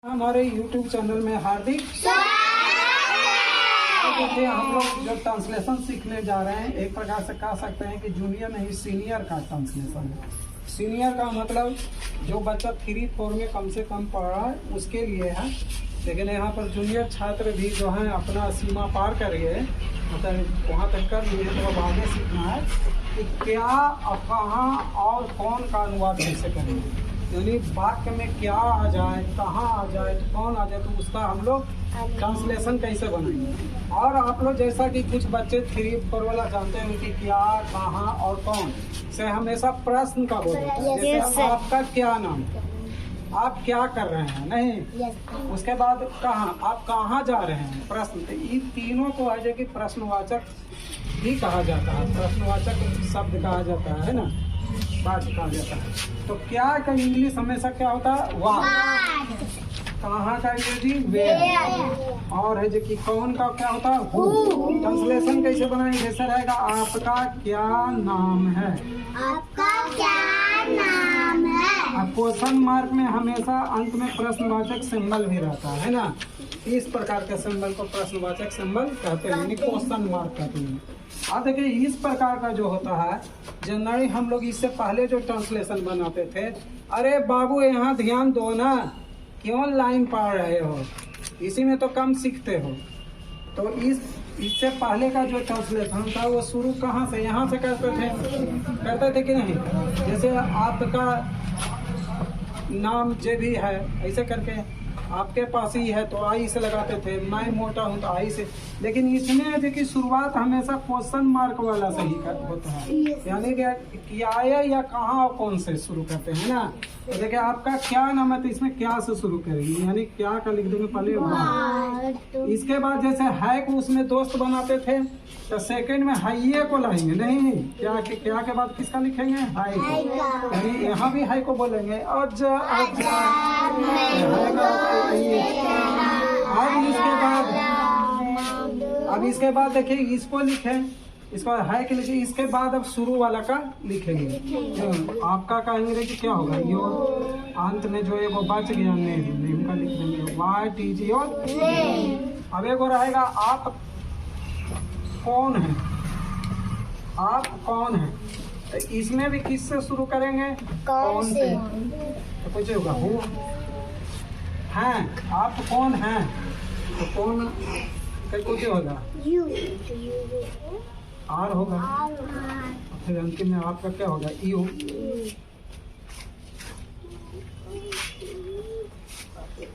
हमारे YouTube channel में हार्दिक देखिए, हम लोग जो ट्रांसलेशन सीखने जा रहे हैं, एक प्रकार से कह सकते हैं कि जूनियर नहीं सीनियर का ट्रांसलेशन है। सीनियर का मतलब जो बच्चा 3-4 में कम से कम पढ़ रहा है उसके लिए है, लेकिन यहाँ पर जूनियर छात्र भी जो है अपना सीमा पार कर गए, मतलब वहाँ तक कर लिए, तो अब आगे सीखना है कि क्या और कहाँ और कौन का अनुवाद कैसे करेंगे, यानी वाक्य में क्या आ जाए, कहाँ आ जाए, तो कौन आ जाए, तो उसका हम लोग ट्रांसलेशन कैसे बनाएंगे। और आप लोग जैसा कि कुछ बच्चे 3-4 वाला जानते हैं कि क्या, कहाँ और कौन से हमेशा प्रश्न का बोलते हैं, जैसे आपका क्या नाम, आप क्या कर रहे हैं, नहीं, उसके बाद कहाँ, आप कहाँ जा रहे हैं, प्रश्न। तो इन तीनों को है जो कि प्रश्नवाचक भी कहा जाता है, प्रश्नवाचक शब्द कहा जाता है ना, वाक्य कहा जाता है। तो क्या का इंग्लिश हमेशा क्या होता है, वाट। कहाँ का अंग्रेजी वेयर। और है जो कि कौन का क्या होता है, हु। ट्रांसलेशन कैसे बनाएंगे, जैसे रहेगा आपका क्या नाम है, आपका क्या नाम है। अब क्वेश्चन मार्क में हमेशा अंत में प्रश्नवाचक सिंबल भी रहता है ना, इस प्रकार के सिंबल को प्रश्नवाचक सिंबल कहते हैं, यानी क्वेश्चन मार्क कहते हैं। अब देखिए, इस प्रकार का जो होता है, जनरली हम लोग इससे पहले जो ट्रांसलेशन बनाते थे, अरे बाबू यहाँ ध्यान दो ना, क्यों लाइन पढ़ रहे हो, इसी में तो कम सीखते हो। तो इससे पहले का जो ट्रांसलेशन था वो शुरू कहाँ से, यहाँ से करते थे कि नहीं, जैसे आपका नाम जे भी है, ऐसे करके आपके पास ही है तो आई से लगाते थे, मैं मोटा हूँ तो आई से। लेकिन इसमें देखिए शुरुआत हमेशा क्वेश्चन मार्क वाला से ही होता है, यानी कि आया या कहाँ और कौन से शुरू करते हैं ना। तो देखिए आपका क्या नाम है, तो इसमें क्या से शुरू करेंगे, यानी क्या का लिख देंगे पहले वाह। इसके बाद जैसे है को उसमें दोस्त बनाते थे, तो सेकंड में हाइये को लाएंगे, नहीं क्या के बाद किसका लिखेंगे, हाई को, यानी यहाँ भी हाई को बोलेंगे। और अब इसके बाद देखिए इसको लिखें, इसको हाई के लिखे, इसके बाद अब शुरू वाला का लिखेंगे। आपका का अंग्रेजी क्या होगा, यो अंत में जो है वो बच गया, नेम का लिख देंगे, वाट इज योर। अब एक और रहेगा आप कौन है, आप कौन है, तो इसमें भी किससे शुरू करेंगे, कौन से। तो कुछ होगा हु हैं, आप कौन हैं, तो कौन कुछ होगा, आर होगा, फिर अंतिम में आपका क्या होगा, यू।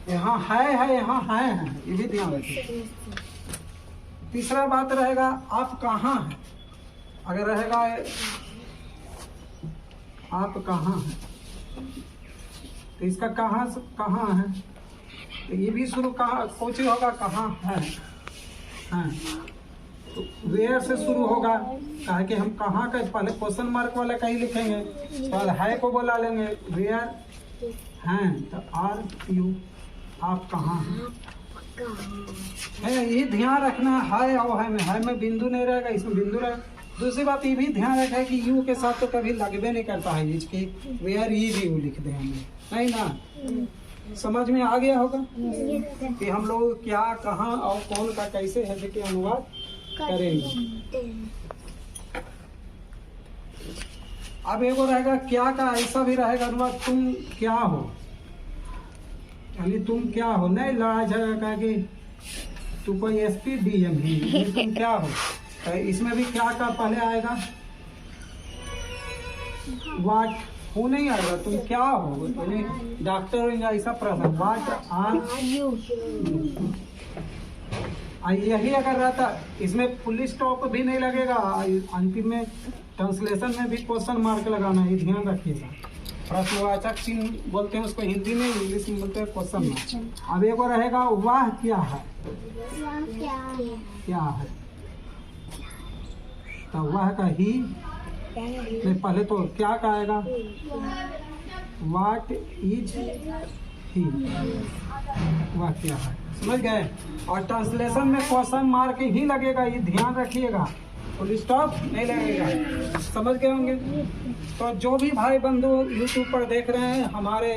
यहाँ है, यहाँ है, ये भी ध्यान रखिए। तीसरा बात रहेगा आप कहाँ हैं, अगर रहेगा आप कहाँ हैं, तो इसका कहाँ है, तो ये भी शुरू कहाँ कुछ होगा, कहाँ है, तो वेयर से शुरू होगा, कहा कि हम कहाँ का पहले क्वेश्चन मार्क वाला कहीं लिखेंगे, तो है को बोला लेंगे, वेयर हैं, तो आर यू, आप कहाँ हैं, ये ध्यान रखना है। और है में बिंदु नहीं रहेगा, इसमें बिंदु रहेगा। दूसरी बात ये भी ध्यान रखा है कि यू के साथ तो कभी लगबे नहीं करता है, इसकी वेयर इज यू लिख दे हमें, नहीं ना। समझ में आ गया होगा कि हम लोग क्या, कहाँ और कौन का कैसे है देखिए अनुवाद करेंगे। अब एक और रहेगा क्या का, ऐसा भी रहेगा अनुवाद, तुम क्या हो, यानी तुम क्या हो, नहीं लड़ाई झगड़ा का कि तू कोई एसपी डीएम ही, तुम क्या हो, तो इसमें भी क्या का पहले आएगा, वाट हो नहीं आएगा, तुम क्या हो, यानी डॉक्टर होंगे ऐसा प्रश्न, वाट आर यू। यही अगर रहता, इसमें पुलिस स्टॉप भी नहीं लगेगा, अंतिम में ट्रांसलेशन में भी क्वेश्चन मार्क लगाना है, ध्यान रखिएगा। प्रश्नवाचक चिन्ह बोलते हैं उसको हिंदी में, इंग्लिश में बोलते हैं क्वेश्चन मार्क। अब एक और रहेगा वाह क्या है, क्या है, तो वह का ही नहीं, पहले तो क्या का आएगा, वाट इज ही, वह क्या है, समझ गए। और ट्रांसलेशन में क्वेश्चन मार्क ही लगेगा, ये ध्यान रखिएगा, फुल स्टॉप नहीं लगेगा, समझ गए होंगे। तो जो भी भाई बंधु यूट्यूब पर देख रहे हैं, हमारे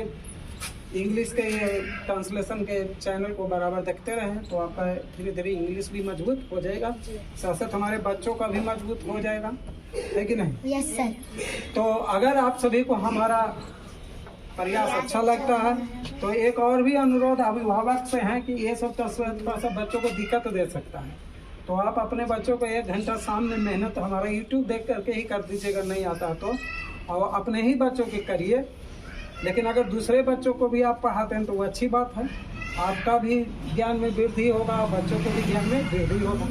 इंग्लिश के ये ट्रांसलेशन के चैनल को बराबर देखते रहें तो आपका धीरे धीरे इंग्लिश भी मजबूत हो जाएगा, साथ साथ हमारे बच्चों का भी मजबूत हो जाएगा, है कि नहीं? Yes sir. तो अगर आप सभी को हमारा प्रयास अच्छा लगता है तो एक और भी अनुरोध अभिभावक से है कि ये सब थोड़ा सा बच्चों को दिक्कत दे सकता है, तो आप अपने बच्चों को 1 घंटा सामने मेहनत हमारा यूट्यूब देख करके ही कर दीजिएगा, नहीं आता तो और अपने ही बच्चों के करिए। लेकिन अगर दूसरे बच्चों को भी आप पढ़ाते हैं तो वो अच्छी बात है, आपका भी ज्ञान में वृद्धि होगा और बच्चों को भी ज्ञान में वृद्धि होगा।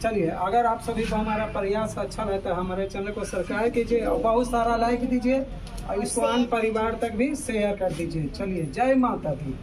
चलिए, अगर आप सभी को हमारा प्रयास अच्छा लगता है हमारे चैनल को सब्सक्राइब कीजिए और बहुत सारा लाइक दीजिए और इसको अन्य परिवार तक भी शेयर कर दीजिए। चलिए, जय माता दी।